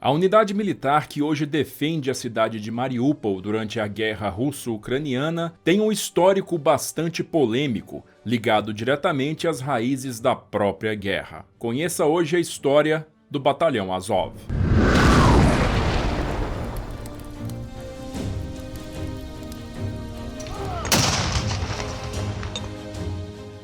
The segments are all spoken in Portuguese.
A unidade militar que hoje defende a cidade de Mariupol durante a guerra russo-ucraniana tem um histórico bastante polêmico, ligado diretamente às raízes da própria guerra. Conheça hoje a história do Batalhão Azov.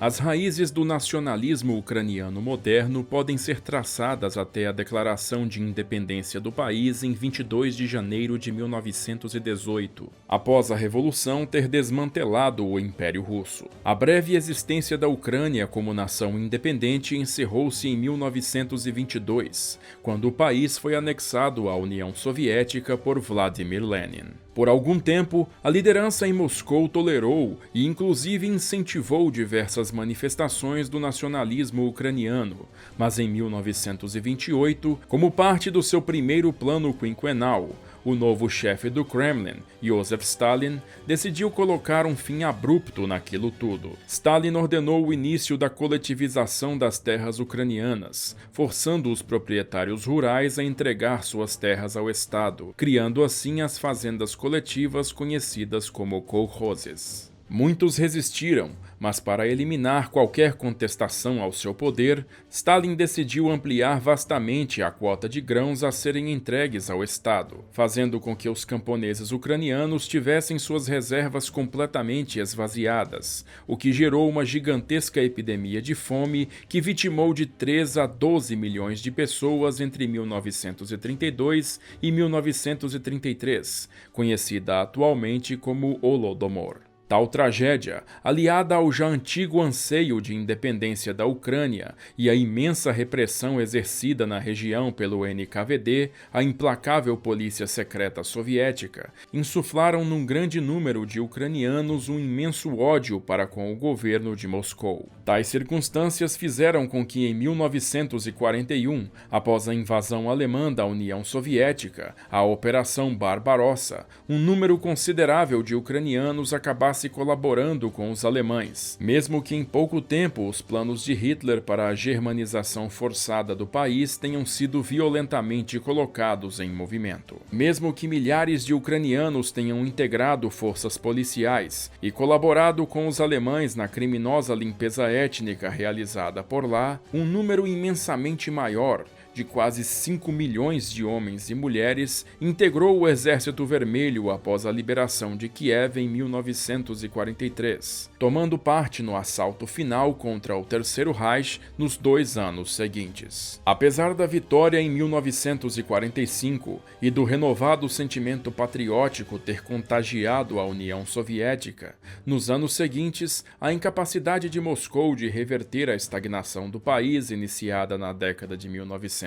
As raízes do nacionalismo ucraniano moderno podem ser traçadas até a declaração de independência do país em 22 de janeiro de 1918, após a Revolução ter desmantelado o Império Russo. A breve existência da Ucrânia como nação independente encerrou-se em 1922, quando o país foi anexado à União Soviética por Vladimir Lenin. Por algum tempo, a liderança em Moscou tolerou e inclusive incentivou diversas manifestações do nacionalismo ucraniano, mas em 1928, como parte do seu primeiro plano quinquenal, o novo chefe do Kremlin, Joseph Stalin, decidiu colocar um fim abrupto naquilo tudo. Stalin ordenou o início da coletivização das terras ucranianas, forçando os proprietários rurais a entregar suas terras ao Estado, criando assim as fazendas coletivas conhecidas como kolkhozes. Muitos resistiram, mas para eliminar qualquer contestação ao seu poder, Stalin decidiu ampliar vastamente a quota de grãos a serem entregues ao Estado, fazendo com que os camponeses ucranianos tivessem suas reservas completamente esvaziadas, o que gerou uma gigantesca epidemia de fome que vitimou de 3 a 12 milhões de pessoas entre 1932 e 1933, conhecida atualmente como Holodomor. Tal tragédia, aliada ao já antigo anseio de independência da Ucrânia e à imensa repressão exercida na região pelo NKVD, a implacável polícia secreta soviética, insuflaram num grande número de ucranianos um imenso ódio para com o governo de Moscou. Tais circunstâncias fizeram com que em 1941, após a invasão alemã da União Soviética, a Operação Barbarossa, um número considerável de ucranianos acabasse colaborando com os alemães, mesmo que em pouco tempo os planos de Hitler para a germanização forçada do país tenham sido violentamente colocados em movimento. Mesmo que milhares de ucranianos tenham integrado forças policiais e colaborado com os alemães na criminosa limpeza étnica realizada por lá, um número imensamente maior, de quase 5 milhões de homens e mulheres, integrou o Exército Vermelho após a liberação de Kiev em 1943, tomando parte no assalto final contra o Terceiro Reich nos 2 anos seguintes. Apesar da vitória em 1945 e do renovado sentimento patriótico ter contagiado a União Soviética, nos anos seguintes, a incapacidade de Moscou de reverter a estagnação do país iniciada na década de 1970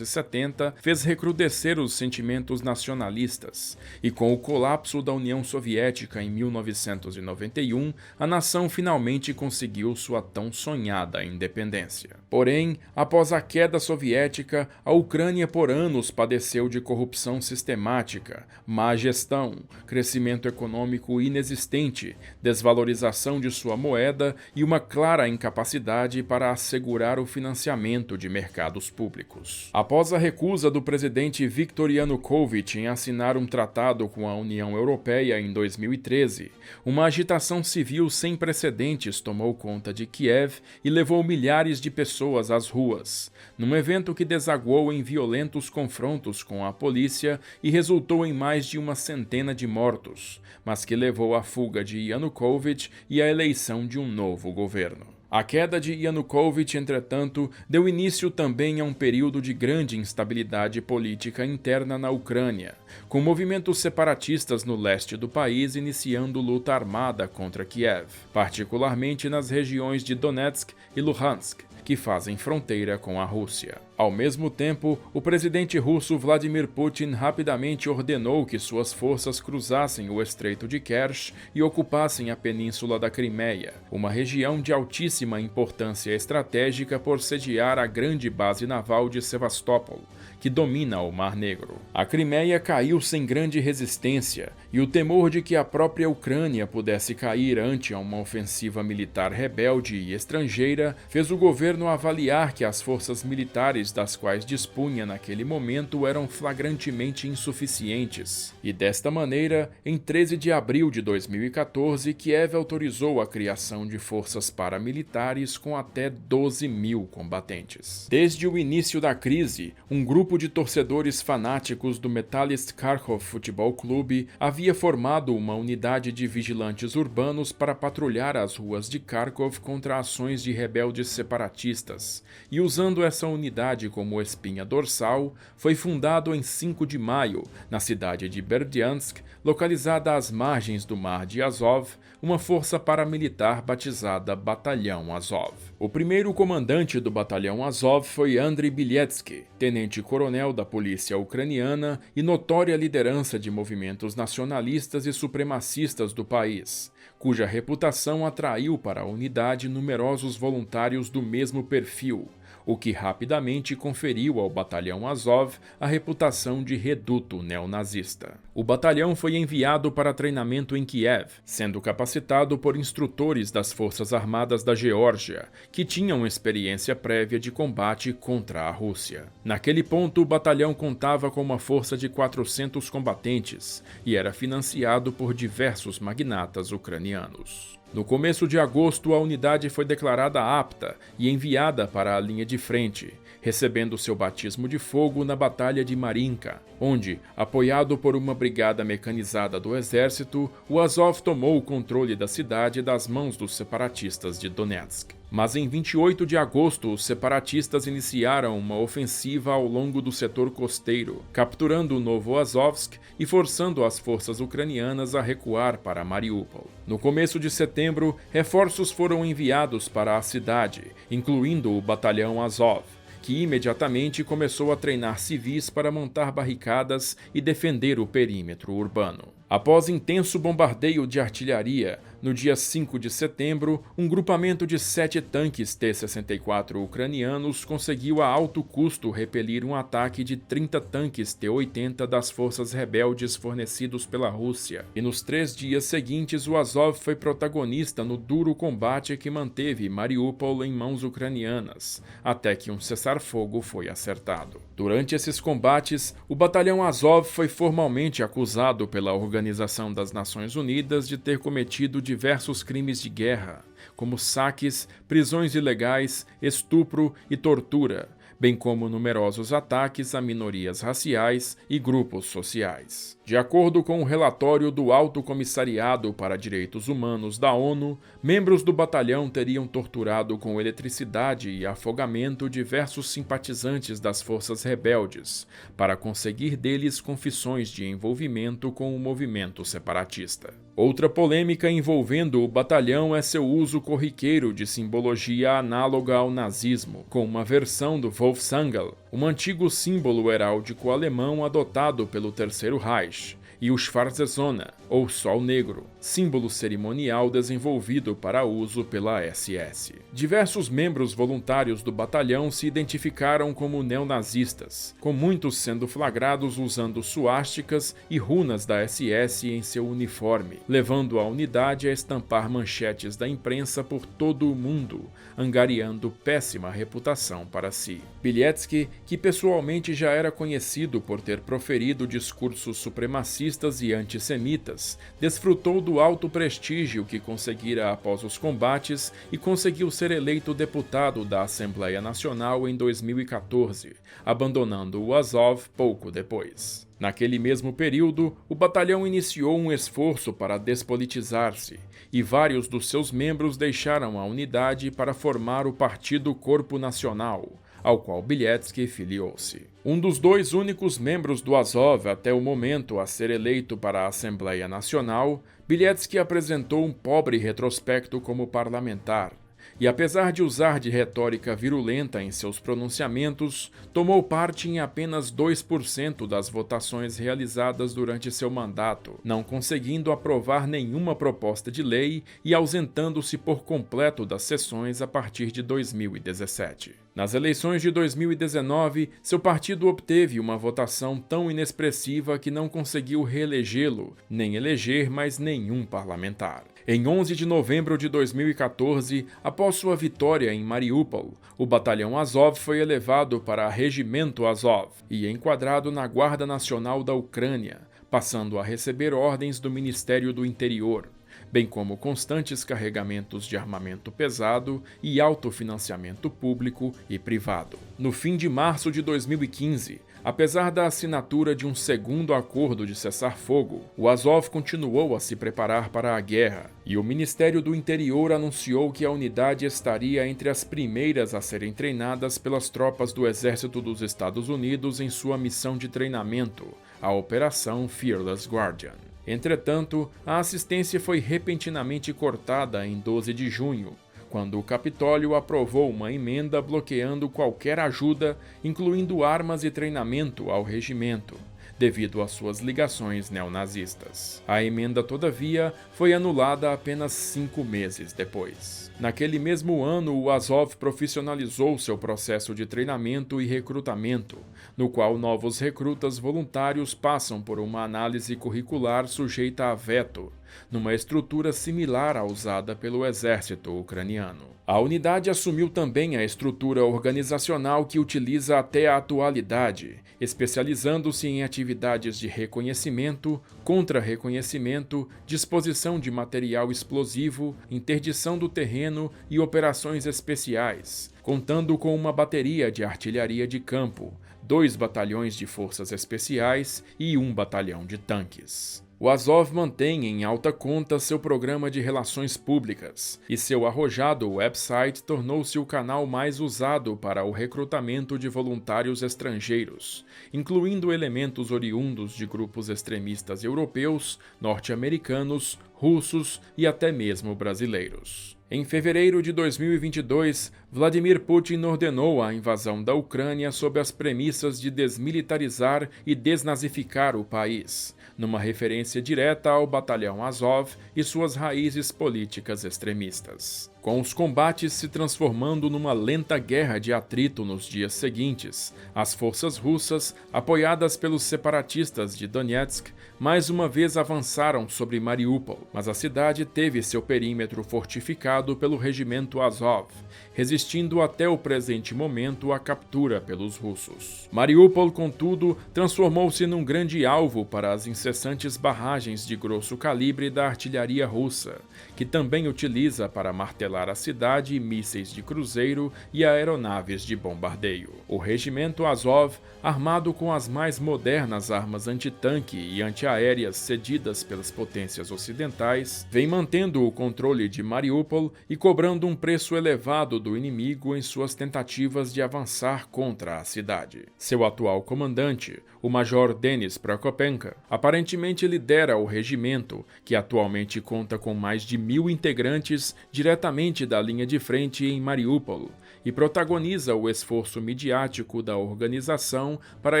fez recrudescer os sentimentos nacionalistas, e com o colapso da União Soviética em 1991, a nação finalmente conseguiu sua tão sonhada independência. Porém, após a queda soviética, a Ucrânia por anos padeceu de corrupção sistemática, má gestão, crescimento econômico inexistente, desvalorização de sua moeda e uma clara incapacidade para assegurar o financiamento de mercados públicos. Após a recusa do presidente Viktor Yanukovych em assinar um tratado com a União Europeia em 2013, uma agitação civil sem precedentes tomou conta de Kiev e levou milhares de pessoas às ruas, num evento que desaguou em violentos confrontos com a polícia e resultou em mais de 100 de mortos, mas que levou à fuga de Yanukovych e à eleição de um novo governo. A queda de Yanukovych, entretanto, deu início também a um período de grande instabilidade política interna na Ucrânia, com movimentos separatistas no leste do país iniciando luta armada contra Kiev, particularmente nas regiões de Donetsk e Luhansk, que fazem fronteira com a Rússia. Ao mesmo tempo, o presidente russo Vladimir Putin rapidamente ordenou que suas forças cruzassem o Estreito de Kerch e ocupassem a península da Crimeia, uma região de altíssima importância estratégica por sediar a grande base naval de Sevastopol, que domina o Mar Negro. A Crimeia caiu sem grande resistência e o temor de que a própria Ucrânia pudesse cair ante uma ofensiva militar rebelde e estrangeira fez o governo avaliar que as forças militares das quais dispunha naquele momento eram flagrantemente insuficientes. E desta maneira, em 13 de abril de 2014, Kiev autorizou a criação de forças paramilitares com até 12.000 combatentes. Desde o início da crise, um grupo de torcedores fanáticos do Metalist Kharkov Futebol Clube havia formado uma unidade de vigilantes urbanos para patrulhar as ruas de Kharkov contra ações de rebeldes separatistas, e usando essa unidade como espinha dorsal, foi fundado em 5 de maio, na cidade de Berdyansk, localizada às margens do Mar de Azov, uma força paramilitar batizada Batalhão Azov. O primeiro comandante do Batalhão Azov foi Andriy Bieletsky, tenente-coronel da polícia ucraniana e notória liderança de movimentos nacionalistas e supremacistas do país, cuja reputação atraiu para a unidade numerosos voluntários do mesmo perfil, o que rapidamente conferiu ao Batalhão Azov a reputação de reduto neonazista. O batalhão foi enviado para treinamento em Kiev, sendo capacitado por instrutores das Forças Armadas da Geórgia, que tinham experiência prévia de combate contra a Rússia. Naquele ponto, o batalhão contava com uma força de 400 combatentes e era financiado por diversos magnatas ucranianos. No começo de agosto, a unidade foi declarada apta e enviada para a linha de frente, recebendo seu batismo de fogo na Batalha de Marinka, onde, apoiado por uma brigada mecanizada do exército, o Azov tomou o controle da cidade das mãos dos separatistas de Donetsk. Mas em 28 de agosto, os separatistas iniciaram uma ofensiva ao longo do setor costeiro, capturando o Novoazovsk e forçando as forças ucranianas a recuar para Mariupol. No começo de setembro, reforços foram enviados para a cidade, incluindo o Batalhão Azov, que imediatamente começou a treinar civis para montar barricadas e defender o perímetro urbano. Após intenso bombardeio de artilharia, no dia 5 de setembro, um grupamento de 7 tanques T-64 ucranianos conseguiu a alto custo repelir um ataque de 30 tanques T-80 das forças rebeldes fornecidos pela Rússia. E nos 3 dias seguintes, o Azov foi protagonista no duro combate que manteve Mariupol em mãos ucranianas, até que um cessar-fogo foi acertado. Durante esses combates, o batalhão Azov foi formalmente acusado pela Organização das Nações Unidas de ter cometido diversos crimes de guerra, como saques, prisões ilegais, estupro e tortura, bem como numerosos ataques a minorias raciais e grupos sociais. De acordo com o relatório do Alto Comissariado para Direitos Humanos da ONU, membros do batalhão teriam torturado com eletricidade e afogamento diversos simpatizantes das forças rebeldes, para conseguir deles confissões de envolvimento com o movimento separatista. Outra polêmica envolvendo o batalhão é seu uso corriqueiro de simbologia análoga ao nazismo, com uma versão do Wolfsangel, um antigo símbolo heráldico alemão adotado pelo Terceiro Reich, e o Schwarze-Sonne, ou Sol Negro, símbolo cerimonial desenvolvido para uso pela SS. Diversos membros voluntários do batalhão se identificaram como neonazistas, com muitos sendo flagrados usando suásticas e runas da SS em seu uniforme, levando a unidade a estampar manchetes da imprensa por todo o mundo, angariando péssima reputação para si. Bieletsky, que pessoalmente já era conhecido por ter proferido discursos supremacistas e antissemitas, desfrutou do alto prestígio que conseguira após os combates e conseguiu ser eleito deputado da Assembleia Nacional em 2014, abandonando o Azov pouco depois. Naquele mesmo período, o batalhão iniciou um esforço para despolitizar-se, e vários dos seus membros deixaram a unidade para formar o Partido Corpo Nacional, ao qual Bieletsky filiou-se. Um dos 2 únicos membros do Azov até o momento a ser eleito para a Assembleia Nacional, Bieletsky apresentou um pobre retrospecto como parlamentar, e apesar de usar de retórica virulenta em seus pronunciamentos, tomou parte em apenas 2% das votações realizadas durante seu mandato, não conseguindo aprovar nenhuma proposta de lei e ausentando-se por completo das sessões a partir de 2017. Nas eleições de 2019, seu partido obteve uma votação tão inexpressiva que não conseguiu reelegê-lo, nem eleger mais nenhum parlamentar. Em 11 de novembro de 2014, após sua vitória em Mariupol, o batalhão Azov foi elevado para Regimento Azov e enquadrado na Guarda Nacional da Ucrânia, passando a receber ordens do Ministério do Interior, bem como constantes carregamentos de armamento pesado e alto financiamento público e privado. No fim de março de 2015, apesar da assinatura de um segundo acordo de cessar-fogo, o Azov continuou a se preparar para a guerra, e o Ministério do Interior anunciou que a unidade estaria entre as primeiras a serem treinadas pelas tropas do Exército dos Estados Unidos em sua missão de treinamento, a Operação Fearless Guardian. Entretanto, a assistência foi repentinamente cortada em 12 de junho, quando o Capitólio aprovou uma emenda bloqueando qualquer ajuda, incluindo armas e treinamento, ao regimento, devido às suas ligações neonazistas. A emenda, todavia, foi anulada apenas 5 meses depois. Naquele mesmo ano, o Azov profissionalizou seu processo de treinamento e recrutamento, no qual novos recrutas voluntários passam por uma análise curricular sujeita a veto, numa estrutura similar à usada pelo exército ucraniano. A unidade assumiu também a estrutura organizacional que utiliza até a atualidade, especializando-se em atividades de reconhecimento, contra-reconhecimento, disposição de material explosivo, interdição do terreno e operações especiais, contando com uma bateria de artilharia de campo, 2 batalhões de forças especiais e 1 batalhão de tanques. O Azov mantém em alta conta seu programa de relações públicas, e seu arrojado website tornou-se o canal mais usado para o recrutamento de voluntários estrangeiros, incluindo elementos oriundos de grupos extremistas europeus, norte-americanos, russos e até mesmo brasileiros. Em fevereiro de 2022, Vladimir Putin ordenou a invasão da Ucrânia sob as premissas de desmilitarizar e desnazificar o país, numa referência direta ao batalhão Azov e suas raízes políticas extremistas. Com os combates se transformando numa lenta guerra de atrito nos dias seguintes, as forças russas, apoiadas pelos separatistas de Donetsk, mais uma vez avançaram sobre Mariupol, mas a cidade teve seu perímetro fortificado pelo regimento Azov, resistindo até o presente momento à captura pelos russos. Mariupol, contudo, transformou-se num grande alvo para as incessantes barragens de grosso calibre da artilharia russa, que também utiliza para martelar a cidade mísseis de cruzeiro e aeronaves de bombardeio. O regimento Azov, armado com as mais modernas armas antitanque e antiaéreas cedidas pelas potências ocidentais, vem mantendo o controle de Mariupol e cobrando um preço elevado do inimigo em suas tentativas de avançar contra a cidade. Seu atual comandante, o Major Denis Prokopenko, aparentemente lidera o regimento, que atualmente conta com mais de 1.000 integrantes diretamente da linha de frente em Mariupol, e protagoniza o esforço midiático da organização para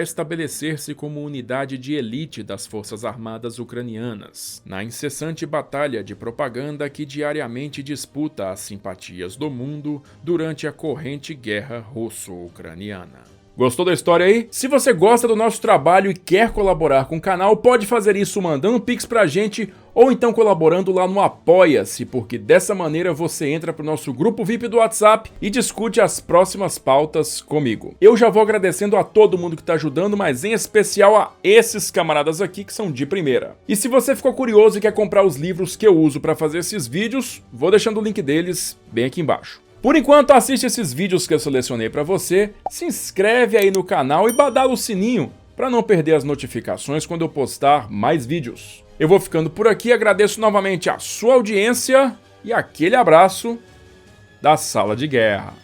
estabelecer-se como unidade de elite das Forças Armadas ucranianas, na incessante batalha de propaganda que diariamente disputa as simpatias do mundo durante a corrente guerra russo-ucraniana. Gostou da história aí? Se você gosta do nosso trabalho e quer colaborar com o canal, pode fazer isso mandando um pix pra gente ou então colaborando lá no Apoia-se, porque dessa maneira você entra pro nosso grupo VIP do WhatsApp e discute as próximas pautas comigo. Eu já vou agradecendo a todo mundo que tá ajudando, mas em especial a esses camaradas aqui que são de primeira. E se você ficou curioso e quer comprar os livros que eu uso pra fazer esses vídeos, vou deixando o link deles bem aqui embaixo. Por enquanto, assiste esses vídeos que eu selecionei para você, se inscreve aí no canal e badala o sininho para não perder as notificações quando eu postar mais vídeos. Eu vou ficando por aqui, agradeço novamente a sua audiência e aquele abraço da Sala de Guerra.